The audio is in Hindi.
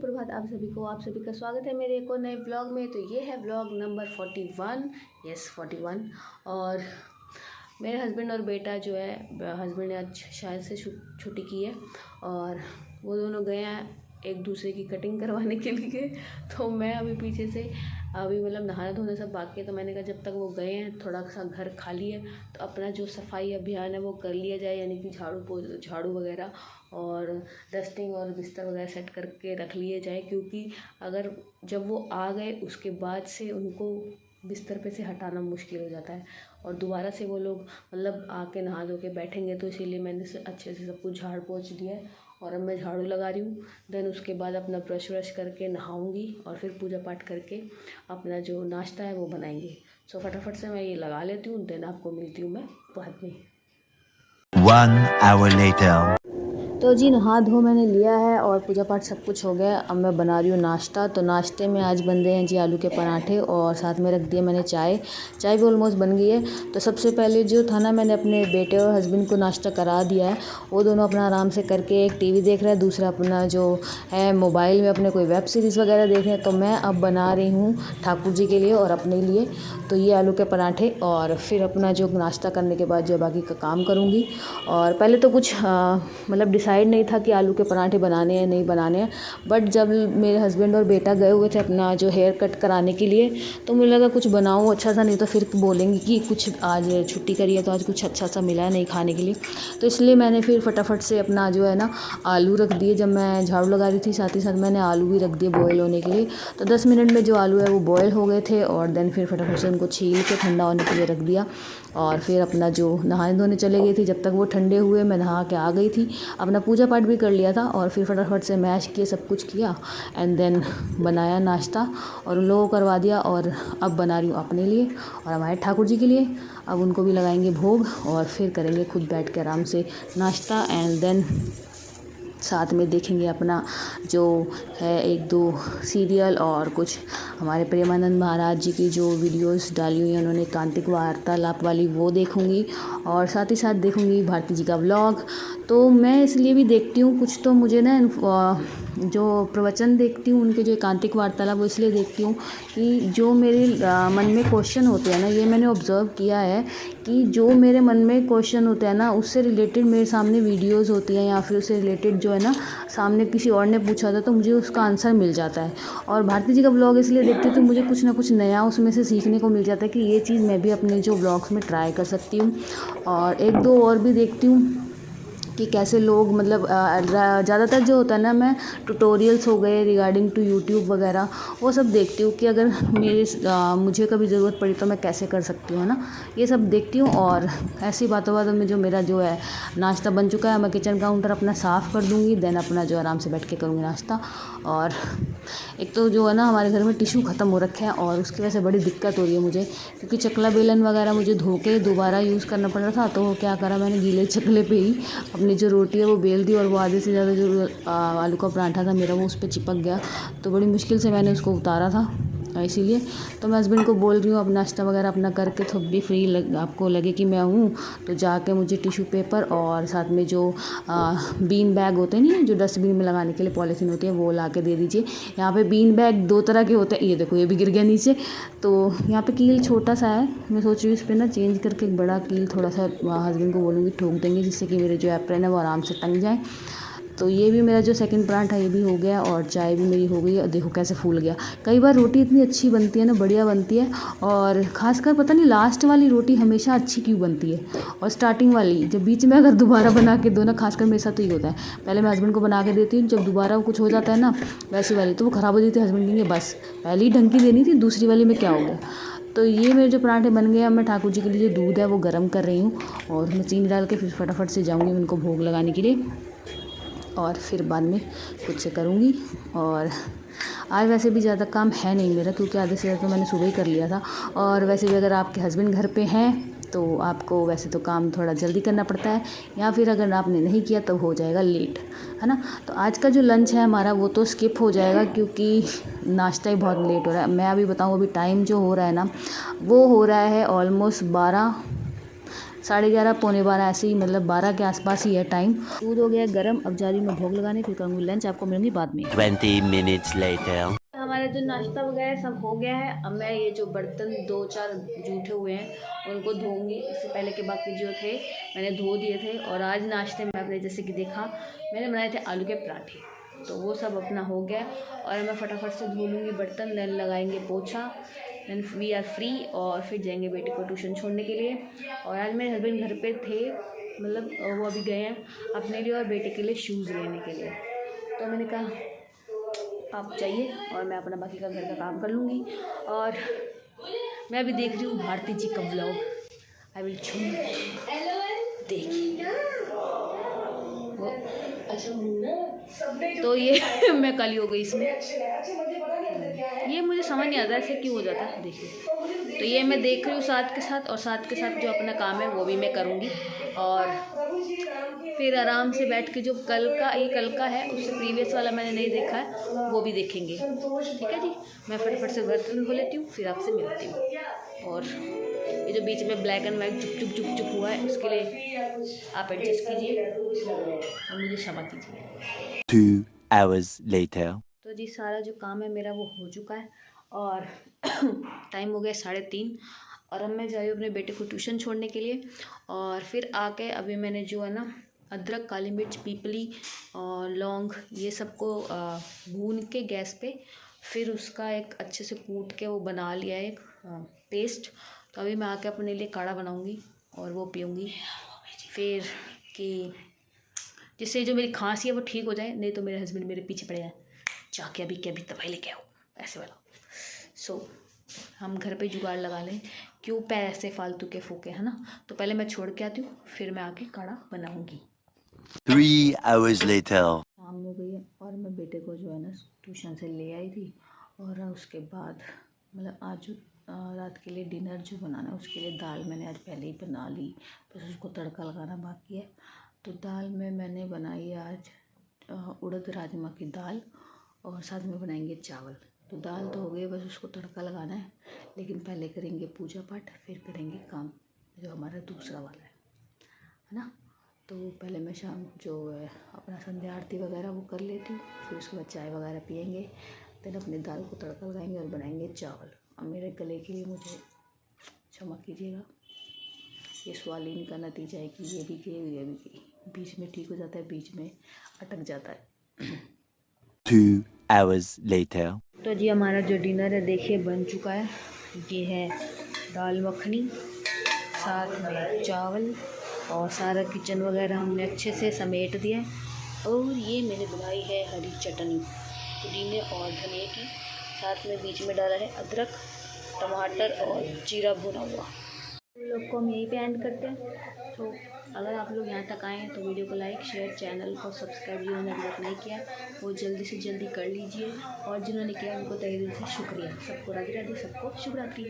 सुप्रभात आप सभी को। आप सभी का स्वागत है मेरे एक और नए व्लॉग में। तो ये है व्लॉग नंबर 41, यस 41। और मेरे हस्बैंड और बेटा जो है, हस्बैंड ने आज शायद से छुट्टी की है और वो दोनों गए हैं एक दूसरे की कटिंग करवाने के लिए। तो मैं अभी पीछे से मतलब नहाना धोना सब बाकी है, तो मैंने कहा जब तक वो गए हैं थोड़ा सा घर खाली है तो अपना जो सफाई अभियान है वो कर लिया जाए, यानी कि झाड़ू वगैरह और डस्टिंग और बिस्तर वगैरह सेट करके रख लिए जाए। क्योंकि अगर जब वो आ गए उसके बाद से उनको बिस्तर पे से हटाना मुश्किल हो जाता है और दोबारा से वो लोग मतलब आके नहा धो के बैठेंगे। तो इसीलिए मैंने अच्छे से सब कुछ झाड़ पोंछ दिया है और अब मैं झाड़ू लगा रही हूँ। देन उसके बाद अपना ब्रश व्रश करके नहाऊंगी और फिर पूजा पाठ करके अपना जो नाश्ता है वो बनाएंगे। सो फटाफट से मैं ये लगा लेती हूँ, देन आपको मिलती हूँ मैं बाद में। 1 hour later. तो जी नहा धो मैंने लिया है और पूजा पाठ सब कुछ हो गया। अब मैं बना रही हूँ नाश्ता। तो नाश्ते में आज बन रहे हैं जी आलू के पराठे और साथ में रख दिया मैंने चाय भी ऑलमोस्ट बन गई है। तो सबसे पहले जो था ना, मैंने अपने बेटे और हस्बैंड को नाश्ता करा दिया है। वो दोनों अपना आराम से करके एक टीवी देख रहा है, दूसरा अपना जो है मोबाइल में अपने कोई वेब सीरीज़ वगैरह देख रहे हैं। तो मैं अब बना रही हूँ ठाकुर जी के लिए और अपने लिए तो ये आलू के पराठे, और फिर अपना जो नाश्ता करने के बाद जो बाकी का काम करूँगी। और पहले तो कुछ मतलब डिसाइड नहीं था कि आलू के पराठे बनाने हैं नहीं बनाने हैं, बट जब मेरे हस्बैंड और बेटा गए हुए थे अपना जो हेयर कट कराने के लिए तो मुझे लगा कुछ बनाऊँ अच्छा सा, नहीं तो फिर बोलेंगे कि कुछ आज छुट्टी करी है तो आज कुछ अच्छा सा मिला है नहीं खाने के लिए। तो इसलिए मैंने फिर फटाफट से अपना जो है ना आलू रख दिए। जब मैं झाड़ू लगा रही थी साथ ही साथ मैंने आलू भी रख दिए बॉयल होने के लिए। तो 10 मिनट में जो आलू है वो बॉयल हो गए थे और देन फिर फटाफट से उनको छील के ठंडा होने के लिए रख दिया। और फिर अपना जो नहाने धोने चले गई थी, जब तक वो ठंडे हुए मैं नहा के आ गई थी। अपना पूजा पाठ भी कर लिया था और फिर फटाफट से मैश किए, सब कुछ किया एंड देन बनाया नाश्ता और उन लोगों को करवा दिया। और अब बना रही हूँ अपने लिए और हमारे ठाकुर जी के लिए। अब उनको भी लगाएंगे भोग और फिर करेंगे खुद बैठ के आराम से नाश्ता एंड देन साथ में देखेंगे अपना जो है 1-2 सीरियल और कुछ हमारे प्रेमानंद महाराज जी की जो वीडियोस डाली हुई हैं उन्होंने कांतिक वार्तालाप वाली, वो देखूंगी और साथ ही साथ देखूंगी भारती जी का व्लॉग। तो मैं इसलिए भी देखती हूँ कुछ, तो मुझे ना जो प्रवचन देखती हूँ उनके जो एकांतिक वार्तालाप वो इसलिए देखती हूँ कि जो मेरे मन में क्वेश्चन होते हैं ना, ये मैंने ऑब्ज़र्व किया है कि जो मेरे मन में क्वेश्चन होते हैं ना उससे रिलेटेड मेरे सामने वीडियोस होती हैं या फिर उससे रिलेटेड जो है ना सामने किसी और ने पूछा था तो मुझे उसका आंसर मिल जाता है। और भारती जी का व्लॉग इसलिए देखती हूँ तो मुझे कुछ ना कुछ नया उसमें से सीखने को मिल जाता है कि ये चीज़ मैं भी अपने जो व्लॉग्स में ट्राई कर सकती हूँ। और 1-2 और भी देखती हूँ कि कैसे लोग मतलब ज़्यादातर जो होता है ना, मैं ट्यूटोरियल्स हो गए रिगार्डिंग टू यूट्यूब वगैरह वो सब देखती हूँ कि अगर मुझे कभी ज़रूरत पड़ी तो मैं कैसे कर सकती हूँ, है ना, ये सब देखती हूँ। और ऐसी बातों में जो मेरा जो है नाश्ता बन चुका है, मैं किचन काउंटर अपना साफ़ कर दूँगी, देन अपना जो आराम से बैठ के करूँगी नाश्ता। और एक तो जो है ना हमारे घर में टिश्यू ख़त्म हो रखे हैं और उसकी वजह से बड़ी दिक्कत हो रही है मुझे, क्योंकि चकला बेलन वगैरह मुझे धो के दोबारा यूज़ करना पड़ रहा था। तो क्या करा मैंने, गीले चकले पे ही अपनी जो रोटी है वो बेल दी और वो आधे से ज़्यादा जो आलू का पराठा था मेरा वो उस पर चिपक गया। तो बड़ी मुश्किल से मैंने उसको उतारा था। इसीलिए तो मैं हस्बैंड को बोल रही हूँ अब नाश्ता वगैरह अपना करके थोड़ी भी फ्री आपको लगे कि मैं हूँ तो जाके मुझे टिश्यू पेपर और साथ में जो बीन बैग होते हैं नहीं, जो डस्टबिन में लगाने के लिए पॉलीथीन होती है वो ला के दे दीजिए। यहाँ पे बीन बैग 2 तरह के होते हैं, ये देखो ये भी गिर गया नीचे। तो यहाँ पे कील छोटा सा है, मैं सोच रही हूँ इस पर ना चेंज करके एक बड़ा कील थोड़ा सा हस्बैंड को बोलूँगी ठोक देंगे, जिससे कि मेरे जो एप्रन है वो आराम से टंग जाए। तो ये भी मेरा जो सेकंड पराठा ये भी हो गया और चाय भी मेरी हो गई है। देखो कैसे फूल गया। कई बार रोटी इतनी अच्छी बनती है ना, बढ़िया बनती है, और ख़ासकर पता नहीं लास्ट वाली रोटी हमेशा अच्छी क्यों बनती है और स्टार्टिंग वाली जब बीच में अगर दोबारा बना के दो ना, खासकर मेरे साथ तो ये होता है, पहले मैं हस्बैंड को बना के देती हूँ, जब दोबारा कुछ हो जाता है ना वैसी वाली तो वो ख़राब हो जाती है। हस्बैंड कहेंगे बस पहले ही ढंग की देनी थी, दूसरी वाली में क्या हो गया। तो ये मेरे जो पराठे बन गए, अब मैं ठाकुर जी के लिए जो दूध है वो गर्म कर रही हूँ और उसमें चीनी डाल के फिर फटाफट से जाऊँगी उनको भोग लगाने के लिए और फिर बाद में खुद से करूँगी। और आज वैसे भी ज़्यादा काम है नहीं मेरा, क्योंकि आधे से ज़्यादा तो मैंने सुबह ही कर लिया था। और वैसे भी अगर आपके हस्बैंड घर पे हैं तो आपको वैसे तो काम थोड़ा जल्दी करना पड़ता है, या फिर अगर आपने नहीं किया तो हो जाएगा लेट, है ना। तो आज का जो लंच है हमारा वो तो स्किप हो जाएगा क्योंकि नाश्ता ही बहुत लेट हो रहा है। मैं अभी बताऊँ, अभी टाइम जो हो रहा है ना वो हो रहा है ऑलमोस्ट 11:30 पौने 12 ऐसे ही, मतलब 12 के आसपास ही है टाइम। दूध हो गया गर्म, अब जा रही हूँ मैं भोग लगाने, फिर करूँगी लंच। आपको मिलूंगी बाद में। 20 minutes later. हमारा जो नाश्ता वगैरह सब हो गया है। अब मैं ये जो बर्तन 2-4 जूठे हुए हैं उनको धोऊंगी। इससे पहले के बाकी जो थे मैंने धो दिए थे। और आज नाश्ते में आपने जैसे कि देखा, मैंने बनाए थे आलू के पराठे, तो वो सब अपना हो गया। और मैं फटाफट से धो लूँगी बर्तन, देन लगाएंगे पोछा, देन वी आर फ्री। और फिर जाएंगे बेटे को ट्यूशन छोड़ने के लिए। और आज मेरे हस्बैंड घर पे थे, मतलब वो अभी गए हैं अपने लिए और बेटे के लिए शूज़ लेने के लिए। तो मैंने कहा आप जाइए और मैं अपना बाकी का घर का काम कर लूँगी। और मैं अभी देख रही हूँ भारती जी का blog, I will show you, देखिए। तो ये मैं कल हो गई इसमें, ये मुझे समझ नहीं आता ऐसे क्यों हो जाता है, देखिए। तो ये मैं देख रही हूँ साथ के साथ, और साथ के साथ जो अपना काम है वो भी मैं करूँगी। और फिर आराम से बैठ के जो कल का है, उससे प्रीवियस वाला मैंने नहीं देखा है, वो भी देखेंगे। ठीक है जी, मैं फटाफट से बर्तन धो लेती हूँ, फिर आपसे मिलती हूँ। और ये जो बीच में ब्लैक एंड वाइट चुप चुप हुआ है, उसके लिए आप एडजस्ट कीजिए और मुझे क्षमा कीजिए। 2 hours later. तो जी सारा जो काम है मेरा वो हो चुका है। और टाइम हो गया 3:30। और अब मैं जा रही हूँ अपने बेटे को ट्यूशन छोड़ने के लिए। और फिर आके अभी मैंने जो है ना अदरक, काली मिर्च, पीपली और लौंग, ये सबको भून के गैस पे, फिर उसका एक अच्छे से कूट के वो बना लिया एक पेस्ट। तो अभी मैं आके अपने लिए काढ़ा बनाऊँगी और वो पीऊँगी, फिर कि जिससे जो मेरी खांसी है वो ठीक हो जाए। नहीं तो मेरे हस्बैंड मेरे पीछे पड़े हैं, जाके अभी के अभी दवाई लेके आओ, ऐसे वाला। सो हम घर पे जुगाड़ लगा लें, क्यों पैसे फालतू के फूके, है ना। तो पहले मैं छोड़ के आती हूँ, फिर मैं आके काढ़ा बनाऊँगी। 3 hours later. शाम हो गई है और मैं बेटे को जो है ना ट्यूशन से ले आई थी। और उसके बाद मतलब आज जो रात के लिए डिनर जो बनाना है, उसके लिए दाल मैंने आज पहले ही बना ली, बस उसको तड़का लगाना बाकी है। तो दाल में मैंने बनाई आज उड़द राजमा की दाल, और साथ में बनाएंगे चावल। तो दाल तो हो गई, बस उसको तड़का लगाना है। लेकिन पहले करेंगे पूजा पाठ, फिर करेंगे काम जो हमारा दूसरा वाला है ना। तो पहले मैं शाम जो है अपना संध्या आरती वगैरह वो कर लेती हूँ, फिर उसके बाद चाय वगैरह पियेंगे, फिर अपनी दाल को तड़का लगाएंगे और बनाएंगे चावल। अब मेरे गले के लिए मुझे क्षमा कीजिएगा, ये स्वालिन का नतीजा है कि ये भी गई, बीच में ठीक हो जाता है, बीच में अटक जाता है। 2 hours later. तो जी हमारा जो डिनर है देखिए बन चुका है। ये है दाल मखनी, साथ में चावल, और सारा किचन वगैरह हमने अच्छे से समेट दिया। और ये मैंने बनाई है हरी चटनी पुदीने और धनिया की, साथ में बीच में डाला है अदरक, टमाटर और जीरा भुना हुआ। लोग को हम यहीं पे एंड करते हैं। तो अगर आप लोग यहाँ तक आए हैं तो वीडियो को लाइक, शेयर, चैनल को सब्सक्राइब जिन्होंने अभी तक नहीं किया वो जल्दी से जल्दी कर लीजिए, और जिन्होंने किया उनको तहे दिल से शुक्रिया। सबको राधे राधे, सबको शुभ रात्रि।